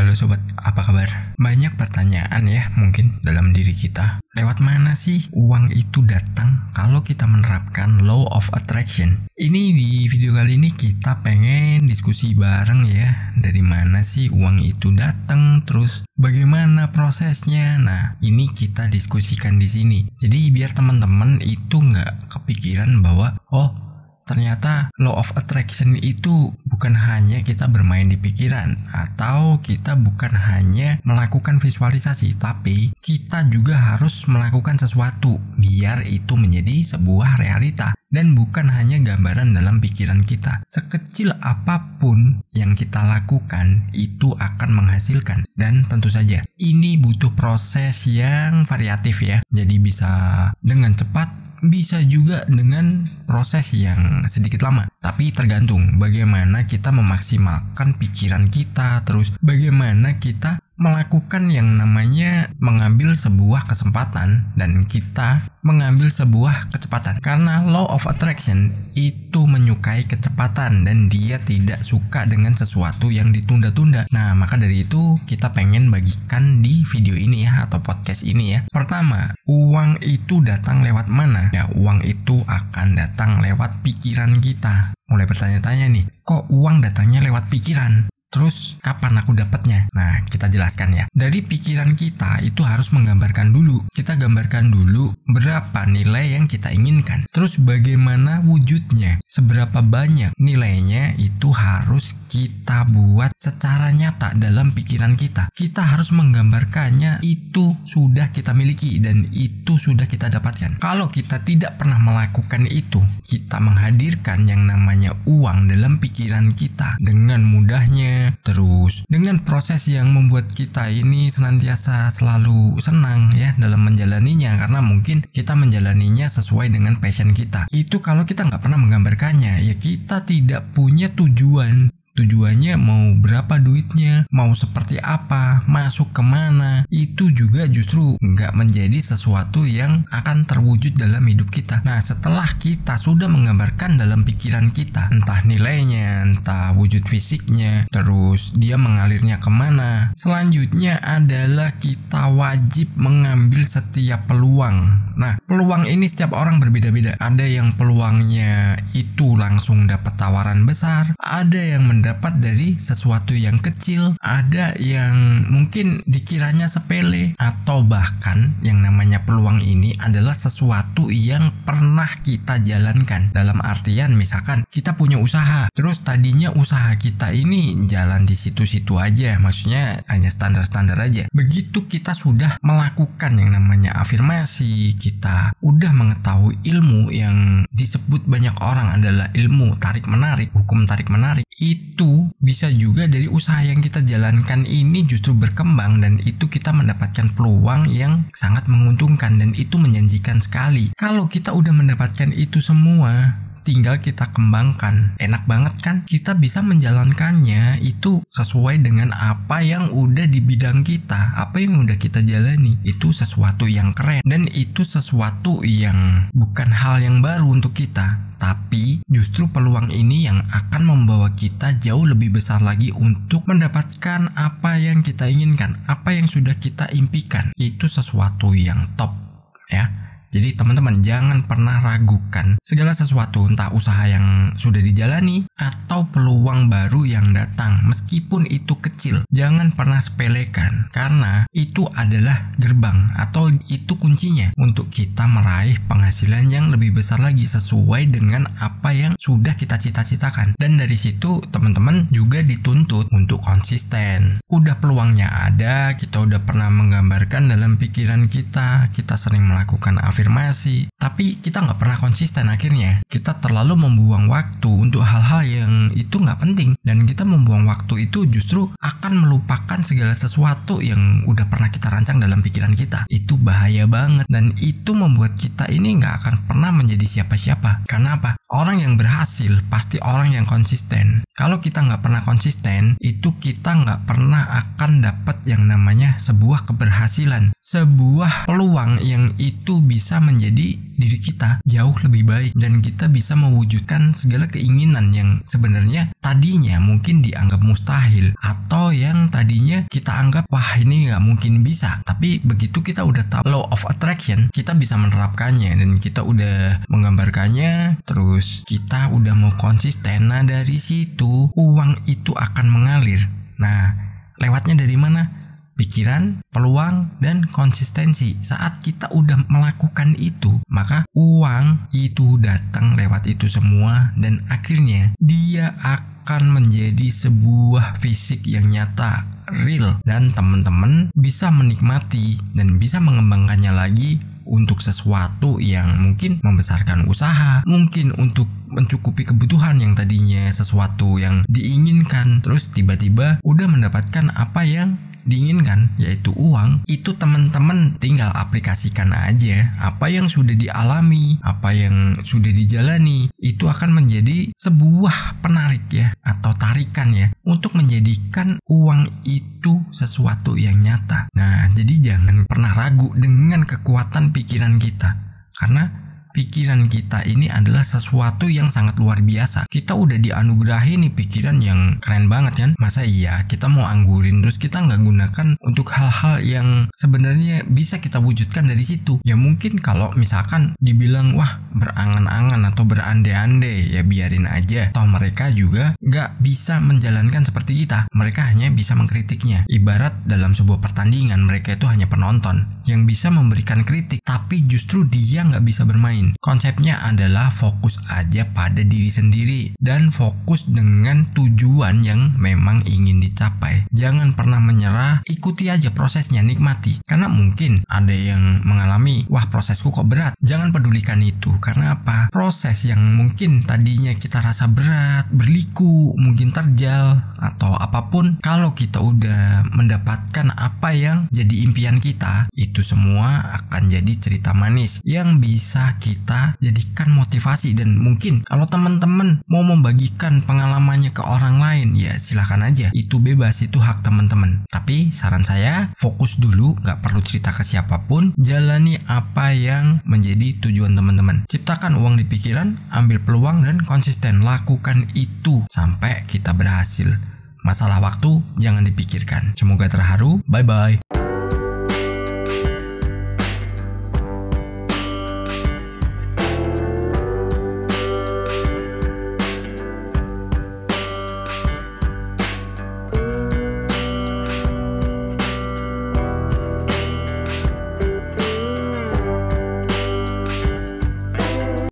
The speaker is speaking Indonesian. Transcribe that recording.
Halo sobat, apa kabar? Banyak pertanyaan ya mungkin dalam diri kita. Lewat mana sih uang itu datang kalau kita menerapkan law of attraction? Ini di video kali ini kita pengen diskusi bareng ya. Dari mana sih uang itu datang, terus bagaimana prosesnya? Nah, ini kita diskusikan di sini. Jadi biar teman-teman itu nggak kepikiran bahwa ternyata law of attraction itu bukan hanya kita bermain di pikiran atau kita bukan hanya melakukan visualisasi, tapi kita juga harus melakukan sesuatu biar itu menjadi sebuah realita dan bukan hanya gambaran dalam pikiran kita. Sekecil apapun yang kita lakukan itu akan menghasilkan, dan tentu saja ini butuh proses yang variatif ya. Jadi bisa dengan cepat, bisa juga dengan proses yang sedikit lama, tapi tergantung bagaimana kita memaksimalkan pikiran kita, terus bagaimana kita melakukan yang namanya mengambil sebuah kesempatan dan kita mengambil sebuah kecepatan. Karena law of attraction itu menyukai kecepatan dan dia tidak suka dengan sesuatu yang ditunda-tunda. Nah, maka dari itu kita pengen bagikan di video ini ya, atau podcast ini ya. Pertama, uang itu datang lewat mana? Ya, uang itu akan datang lewat pikiran kita. Mulai bertanya-tanya nih, kok uang datangnya lewat pikiran? Terus kapan aku dapatnya? Nah, kita jelaskan ya. Dari pikiran kita itu harus menggambarkan dulu. Kita gambarkan dulu berapa nilai yang kita inginkan. Terus bagaimana wujudnya? Seberapa banyak nilainya itu harus kita buat secara nyata dalam pikiran kita. Kita harus menggambarkannya itu sudah kita miliki dan itu sudah kita dapatkan. Kalau kita tidak pernah melakukan itu, kita menghadirkan yang namanya uang dalam pikiran kita dengan mudahnya, terus dengan proses yang membuat kita ini senantiasa selalu senang ya dalam menjalaninya, karena mungkin kita menjalaninya sesuai dengan passion kita. Itu kalau kita nggak pernah menggambarkannya, ya kita tidak punya tujuan. Tujuannya mau berapa duitnya, mau seperti apa, masuk kemana, itu juga justru nggak menjadi sesuatu yang akan terwujud dalam hidup kita. Nah, setelah kita sudah menggambarkan dalam pikiran kita, entah nilainya, entah wujud fisiknya, terus dia mengalirnya kemana, selanjutnya adalah kita wajib mengambil setiap peluang. Nah, peluang ini setiap orang berbeda-beda. Ada yang peluangnya itu langsung dapat tawaran besar, ada yang mendapat dari sesuatu yang kecil, ada yang mungkin dikiranya sepele, atau bahkan yang namanya peluang ini adalah sesuatu yang pernah kita jalankan. Dalam artian misalkan kita punya usaha, terus tadinya usaha kita ini jalan di situ-situ aja, maksudnya hanya standar-standar aja. Begitu kita sudah melakukan yang namanya afirmasi, kita udah mengetahui ilmu yang disebut banyak orang adalah ilmu tarik-menarik, hukum tarik-menarik, itu bisa juga dari usaha yang kita jalankan ini justru berkembang dan itu kita mendapatkan peluang yang sangat menguntungkan dan itu menjanjikan sekali. Kalau kita udah mendapatkan itu semua, tinggal kita kembangkan. Enak banget kan? Kita bisa menjalankannya itu sesuai dengan apa yang udah di bidang kita, apa yang udah kita jalani. Itu sesuatu yang keren dan itu sesuatu yang bukan hal yang baru untuk kita, tapi justru peluang ini yang akan membawa kita jauh lebih besar lagi untuk mendapatkan apa yang kita inginkan, apa yang sudah kita impikan. Itu sesuatu yang top ya. Jadi teman-teman jangan pernah ragukan segala sesuatu, entah usaha yang sudah dijalani atau peluang baru yang datang, meskipun itu kecil. Jangan pernah sepelekan, karena itu adalah gerbang atau itu kuncinya untuk kita meraih penghasilan yang lebih besar lagi sesuai dengan apa yang sudah kita cita-citakan. Dan dari situ teman-teman juga dituntut untuk konsisten. Udah peluangnya ada, kita udah pernah menggambarkan dalam pikiran kita, kita sering melakukan afirmasi, tapi kita nggak pernah konsisten. Akhirnya kita terlalu membuang waktu untuk hal-hal yang itu nggak penting, dan kita membuang waktu itu justru akan melupakan segala sesuatu yang udah pernah kita rancang dalam pikiran kita. Itu bahaya banget dan itu membuat kita ini nggak akan pernah menjadi siapa-siapa. Karena apa? Orang yang berhasil pasti orang yang konsisten. Kalau kita nggak pernah konsisten, itu kita nggak pernah akan dapat yang namanya sebuah keberhasilan, sebuah peluang yang itu bisa menjadi diri kita jauh lebih baik dan kita bisa mewujudkan segala keinginan yang sebenarnya tadinya mungkin dianggap mustahil atau yang tadinya kita anggap wah ini nggak mungkin bisa. Tapi begitu kita udah tahu law of attraction, kita bisa menerapkannya dan kita udah menggambarkannya, terus kita udah mau konsisten. Nah dari situ uang itu akan mengalir. Nah lewatnya dari mana? Pikiran, peluang, dan konsistensi. Saat kita udah melakukan itu, maka uang itu datang lewat itu semua dan akhirnya dia akan menjadi sebuah fisik yang nyata, real, dan teman-teman bisa menikmati dan bisa mengembangkannya lagi untuk sesuatu yang mungkin membesarkan usaha, mungkin untuk mencukupi kebutuhan yang tadinya sesuatu yang diinginkan, terus tiba-tiba udah mendapatkan apa yang diinginkan, yaitu uang. Itu teman-teman tinggal aplikasikan aja apa yang sudah dialami, apa yang sudah dijalani. Itu akan menjadi sebuah penarik ya, atau tarikan ya, untuk menjadikan uang itu sesuatu yang nyata. Nah jadi jangan pernah ragu dengan kekuatan pikiran kita, karena pikiran kita ini adalah sesuatu yang sangat luar biasa. Kita udah dianugerahi nih pikiran yang keren banget kan. Masa iya kita mau anggurin terus kita nggak gunakan untuk hal-hal yang sebenarnya bisa kita wujudkan dari situ. Ya mungkin kalau misalkan dibilang wah berangan-angan atau berandai-andai, ya biarin aja. Toh mereka juga nggak bisa menjalankan seperti kita. Mereka hanya bisa mengkritiknya. Ibarat dalam sebuah pertandingan, mereka itu hanya penonton yang bisa memberikan kritik, tapi justru dia nggak bisa bermain. Konsepnya adalah fokus aja pada diri sendiri dan fokus dengan tujuan yang memang ingin dicapai. Jangan pernah menyerah, ikuti aja prosesnya, nikmati. Karena mungkin ada yang mengalami, wah prosesku kok berat. Jangan pedulikan itu. Karena apa? Proses yang mungkin tadinya kita rasa berat, berliku, mungkin terjal, atau apapun, kalau kita udah mendapatkan apa yang jadi impian kita, itu semua akan jadi cerita manis yang bisa kita jadikan motivasi. Dan mungkin kalau teman-teman mau membagikan pengalamannya ke orang lain, ya silahkan aja, itu bebas, itu hak teman-teman. Tapi saran saya, fokus dulu, gak perlu cerita ke siapapun, jalani apa yang menjadi tujuan teman-teman. Ciptakan uang di pikiran, ambil peluang dan konsisten lakukan itu sampai kita berhasil. Masalah waktu jangan dipikirkan. Semoga terharu. Bye bye.